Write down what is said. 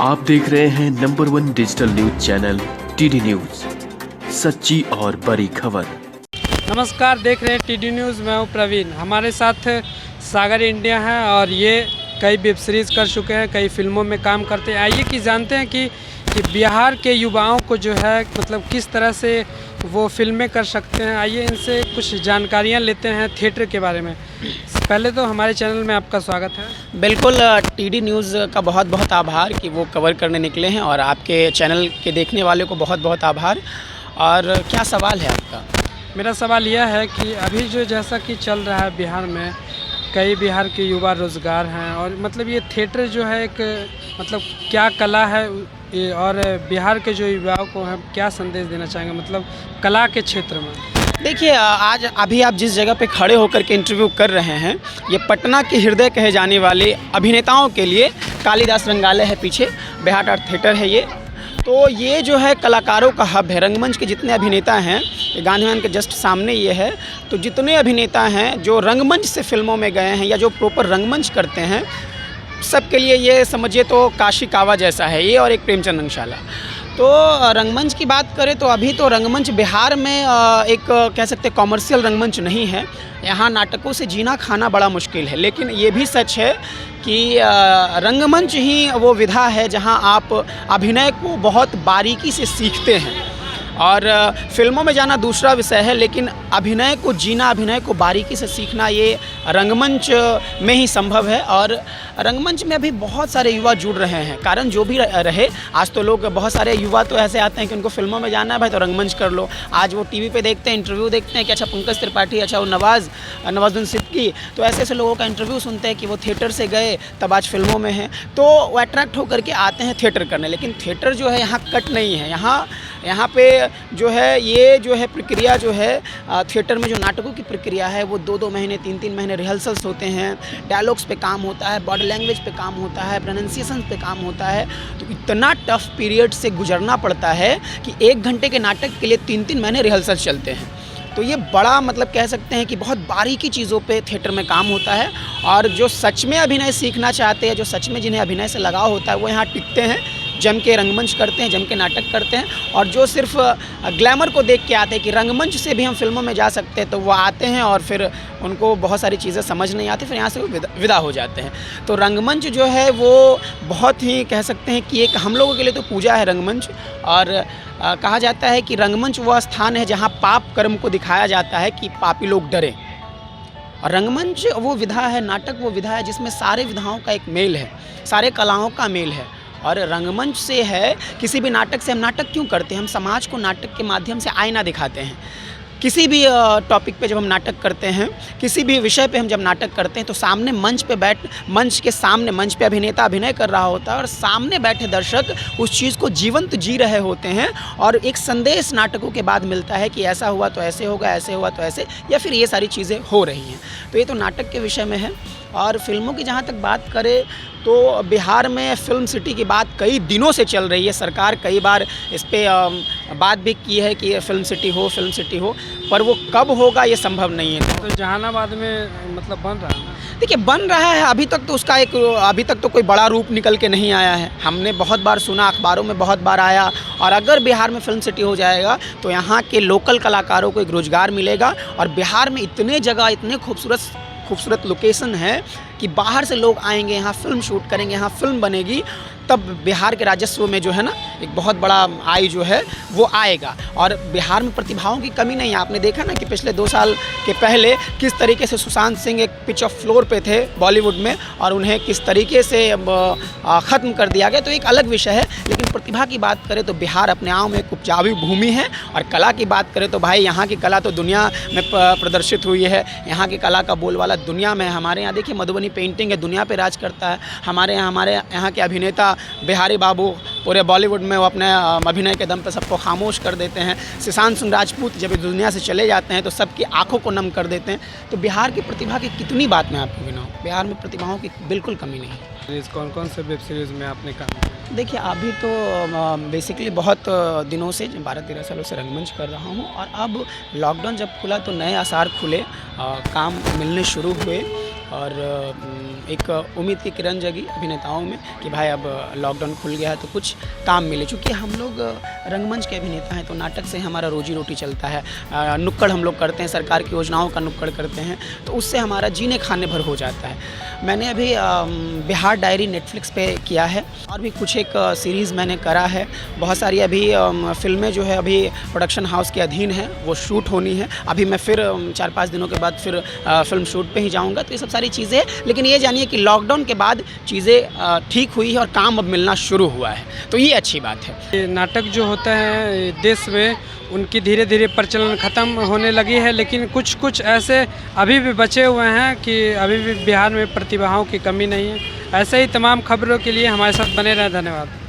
आप देख रहे हैं number 1 digital news channel TD news, सच्ची और बड़ी खबर। नमस्कार, देख रहे हैं टीडी न्यूज़। मैं हूं प्रवीण। हमारे साथ सागर इंडिया है और ये कई वेब सीरीज़ कर चुके हैं, कई फिल्मों में काम करते हैं। आइए कि जानते हैं कि बिहार के युवाओं को जो है मतलब किस तरह से वो फिल्में कर सकते हैं। आइए इनसे कुछ जानकारियाँ लेते हैं थिएटर के बारे में। पहले तो हमारे चैनल में आपका स्वागत है। बिल्कुल, टीडी न्यूज़ का बहुत बहुत आभार कि वो कवर करने निकले हैं, और आपके चैनल के देखने वाले को बहुत बहुत आभार। और क्या सवाल है आपका? मेरा सवाल यह है कि अभी जो जैसा कि चल रहा है बिहार में, कई बिहार के युवा रोज़गार हैं और मतलब ये थिएटर जो है एक मतलब क्या कला है, और बिहार के जो युवाओं को हम क्या संदेश देना चाहेंगे मतलब कला के क्षेत्र में? देखिए, आज अभी आप जिस जगह पे खड़े होकर के इंटरव्यू कर रहे हैं, ये पटना के हृदय कहे जाने वाले अभिनेताओं के लिए कालिदास रंगालय है, पीछे बिहार आर्ट थिएटर है ये। तो ये जो है कलाकारों का हब है। रंगमंच के जितने अभिनेता हैं, ये गांधी मैदान के जस्ट सामने ये है। तो जितने अभिनेता हैं जो रंगमंच से फिल्मों में गए हैं या जो प्रॉपर रंगमंच करते हैं, सबके लिए ये समझिए तो काशी कावा जैसा है ये, और एक प्रेमचंद रंगशाला। तो रंगमंच की बात करें तो अभी तो रंगमंच बिहार में एक कह सकते हैं कॉमर्शियल रंगमंच नहीं है। यहाँ नाटकों से जीना खाना बड़ा मुश्किल है, लेकिन ये भी सच है कि रंगमंच ही वो विधा है जहाँ आप अभिनय को बहुत बारीकी से सीखते हैं। और फिल्मों में जाना दूसरा विषय है, लेकिन अभिनय को जीना, अभिनय को बारीकी से सीखना, ये रंगमंच में ही संभव है। और रंगमंच में अभी बहुत सारे युवा जुड़ रहे हैं, कारण जो भी रहे। आज तो लोग, बहुत सारे युवा तो ऐसे आते हैं कि उनको फिल्मों में जाना है भाई, तो रंगमंच कर लो। आज वो टीवी पे देखते हैं, इंटरव्यू देखते हैं कि अच्छा पंकज त्रिपाठी, अच्छा वो नवाजुद्दीन सिद्दीकी, तो ऐसे ऐसे लोगों का इंटरव्यू सुनते हैं कि वो थिएटर से गए तब आज फिल्मों में हैं, तो वो अट्रैक्ट होकर के आते हैं थिएटर करने। लेकिन थिएटर जो है यहाँ कट नहीं है। यहाँ पे जो है ये जो है प्रक्रिया जो है थिएटर में जो नाटकों की प्रक्रिया है, वो 2-2 महीने 3-3 महीने रिहर्सल्स होते हैं, डायलॉग्स पे काम होता है, बॉडी लैंग्वेज पे काम होता है, प्रोनाउंसिएशन पे काम होता है। तो इतना टफ पीरियड से गुजरना पड़ता है कि 1 घंटे के नाटक के लिए 3-3 महीने रिहर्सल्स चलते हैं। तो ये बड़ा मतलब कह सकते हैं कि बहुत बारीकी चीज़ों पे थिएटर में काम होता है। और जो सच में अभिनय सीखना चाहते हैं, जो सच में जिन्हें अभिनय से लगाव होता है, वो यहाँ टिकते हैं, जम के रंगमंच करते हैं, जम के नाटक करते हैं। और जो सिर्फ ग्लैमर को देख के आते हैं कि रंगमंच से भी हम फिल्मों में जा सकते हैं, तो वो आते हैं और फिर उनको बहुत सारी चीज़ें समझ नहीं आती, फिर यहाँ से वो विदा हो जाते हैं। तो रंगमंच जो है वो बहुत ही कह सकते हैं कि एक हम लोगों के लिए तो पूजा है रंगमंच। और कहा जाता है कि रंगमंच वह स्थान है जहाँ पाप कर्म को दिखाया जाता है कि पापी लोग डरें। और रंगमंच वो विधा है, नाटक वो विधा है जिसमें सारे विधाओं का एक मेल है, सारे कलाओं का मेल है। और रंगमंच से है, किसी भी नाटक से हम नाटक क्यों करते हैं? हम समाज को नाटक के माध्यम से आईना दिखाते हैं। किसी भी टॉपिक पे जब हम नाटक करते हैं, किसी भी विषय पे हम जब नाटक करते हैं, तो सामने मंच के सामने मंच पे अभिनेता अभिनय कर रहा होता है और सामने बैठे दर्शक उस चीज़ को जीवंत जी रहे होते हैं। और एक संदेश नाटकों के बाद मिलता है कि ऐसा हुआ तो ऐसे होगा, ऐसे हुआ तो ऐसे, या फिर ये सारी चीज़ें हो रही हैं। तो ये तो नाटक के विषय में है। और फिल्मों की जहाँ तक बात करें तो बिहार में फिल्म सिटी की बात कई दिनों से चल रही है। सरकार कई बार इस पर बात भी की है कि फिल्म सिटी हो, पर वो कब होगा ये संभव नहीं है। तो जहानाबाद में मतलब बन रहा है ना? देखिए, बन रहा है, अभी तक तो कोई बड़ा रूप निकल के नहीं आया है। हमने बहुत बार सुना, अखबारों में बहुत बार आया। और अगर बिहार में फिल्म सिटी हो जाएगा तो यहाँ के लोकल कलाकारों को एक रोज़गार मिलेगा। और बिहार में इतने जगह, इतने खूबसूरत लोकेशन है कि बाहर से लोग आएंगे, यहाँ फिल्म शूट करेंगे, यहाँ फिल्म बनेगी, तब बिहार के राजस्व में जो है ना एक बहुत बड़ा आय जो है वो आएगा। और बिहार में प्रतिभाओं की कमी नहीं है। आपने देखा ना कि पिछले 2 साल के पहले किस तरीके से सुशांत सिंह एक पिच ऑफ फ्लोर पे थे बॉलीवुड में, और उन्हें किस तरीके से ख़त्म कर दिया गया। तो एक अलग विषय है। लेकिन प्रतिभा की बात करें तो बिहार अपने आप में एक उपजाऊ भूमि है। और कला की बात करें तो भाई यहाँ की कला तो दुनिया में प्रदर्शित हुई है। यहाँ की कला का बोलबाला दुनिया में है। हमारे यहाँ देखिए मधुबनी पेंटिंग है, दुनिया पे राज करता है। हमारे यहाँ के अभिनेता बिहारी बाबू पूरे बॉलीवुड में वो अपने अभिनय के दम पे सबको खामोश कर देते हैं। सुशांत सिंह राजपूत जब इस दुनिया से चले जाते हैं तो सबकी आंखों को नम कर देते हैं। तो बिहार की प्रतिभा की कितनी बात मैं आपको गिनाऊं, बिहार में प्रतिभाओं की बिल्कुल कमी नहीं है। कौन से वेब सीरीज़ में आपने काम? देखिए, अभी तो बेसिकली बहुत दिनों से 12-13 सालों से रंगमंच कर रहा हूँ। और अब लॉकडाउन जब खुला तो नए आसार खुले, काम मिलने शुरू हुए। और एक उम्मीद की किरण जगी अभिनेताओं में कि भाई अब लॉकडाउन खुल गया है तो कुछ काम मिले, चूँकि हम लोग रंगमंच के अभिनेता हैं तो नाटक से हमारा रोजी रोटी चलता है। नुक्कड़ हम लोग करते हैं, सरकार की योजनाओं का नुक्कड़ करते हैं, तो उससे हमारा जीने खाने भर हो जाता है। मैंने अभी बिहार डायरी नेटफ्लिक्स पे किया है और भी कुछ एक सीरीज़ मैंने करा है। बहुत सारी अभी फिल्में जो है अभी प्रोडक्शन हाउस के अधीन है, वो शूट होनी है। अभी मैं फिर 4-5 दिनों के बाद फिर फिल्म शूट पे ही जाऊंगा। तो ये सब सारी चीज़ें हैं, लेकिन ये जानिए कि लॉकडाउन के बाद चीज़ें ठीक हुई है और काम अब मिलना शुरू हुआ है, तो ये अच्छी बात है। ये नाटक जो होता है देश में, उनकी धीरे धीरे प्रचलन ख़त्म होने लगी है, लेकिन कुछ कुछ ऐसे अभी भी बचे हुए हैं कि अभी भी बिहार में प्रतिभाओं की कमी नहीं है। ऐसे ही तमाम खबरों के लिए हमारे साथ बने रहें। धन्यवाद।